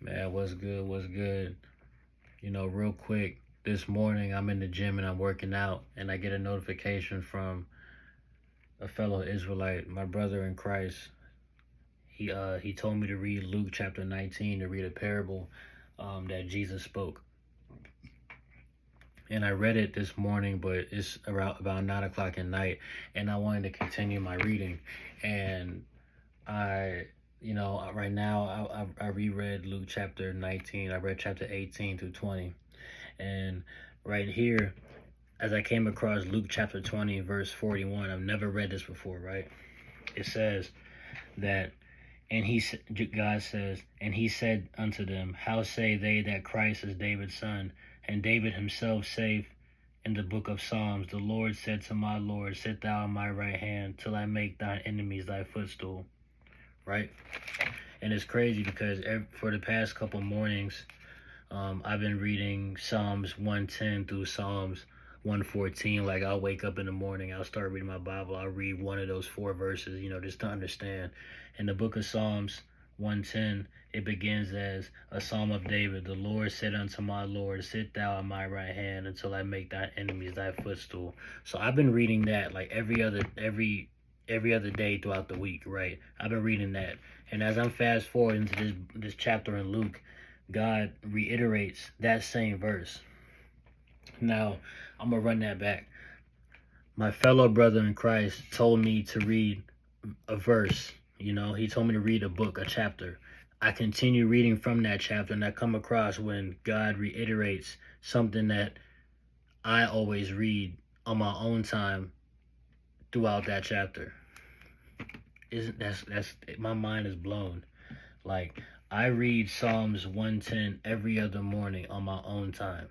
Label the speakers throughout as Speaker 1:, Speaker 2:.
Speaker 1: Man, what's good? What's good? Real quick, this morning I'm in the gym and I'm working out, and I get a notification from a fellow Israelite, my brother in Christ. He told me to read Luke chapter 19, to read a parable that Jesus spoke. And I read it this morning, but it's around about 9 o'clock at night, and I wanted to continue my reading. And right now I reread Luke chapter 19. I read chapter 18 through 20. And right here, as I came across Luke chapter 20, verse 41, I've never read this before, right? It says that, God says, and he said unto them, how say they that Christ is David's son? And David himself saith in the book of Psalms, the Lord said to my Lord, sit thou on my right hand till I make thine enemies thy footstool, right? And it's crazy because for the past couple mornings, I've been reading Psalms 110 through Psalms 114. Like, I'll wake up in the morning, I'll start reading my Bible, I'll read one of those four verses, just to understand. In the book of Psalms 110, it begins as a Psalm of David. The Lord said unto my Lord, sit thou on my right hand until I make thy enemies thy footstool. So I've been reading that like every other day throughout the week, right? I've been reading that. And as I'm fast forwarding to this chapter in Luke, God reiterates that same verse. Now, I'm going to run that back. My fellow brother in Christ told me to read a verse. He told me to read a book, a chapter. I continue reading from that chapter, and I come across when God reiterates something that I always read on my own time throughout that chapter. That's my mind is blown. Like, I read Psalms 110 every other morning on my own time.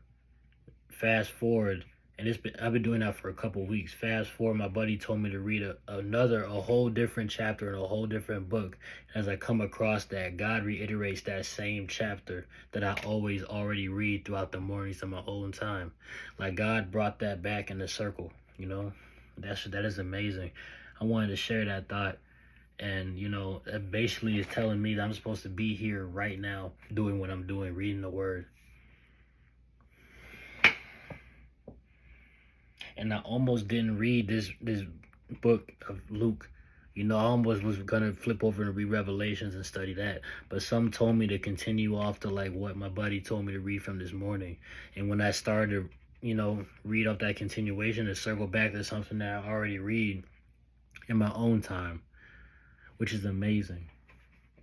Speaker 1: Fast forward, and I've been doing that for a couple weeks. Fast forward, my buddy told me to read a whole different chapter in a whole different book. As I come across that, God reiterates that same chapter that I always already read throughout the mornings on my own time. Like, God brought that back in the circle. That is amazing. I wanted to share that thought. And, it basically is telling me that I'm supposed to be here right now doing what I'm doing, reading the word. And I almost didn't read this book of Luke. I almost was going to flip over and read Revelations and study that. But some told me to continue off to like what my buddy told me to read from this morning. And when I started to, read off that continuation and circle back to something that I already read in my own time, which is amazing.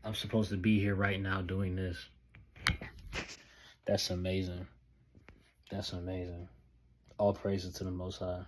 Speaker 1: I'm supposed to be here right now doing this. That's amazing. That's amazing. All praises to the Most High.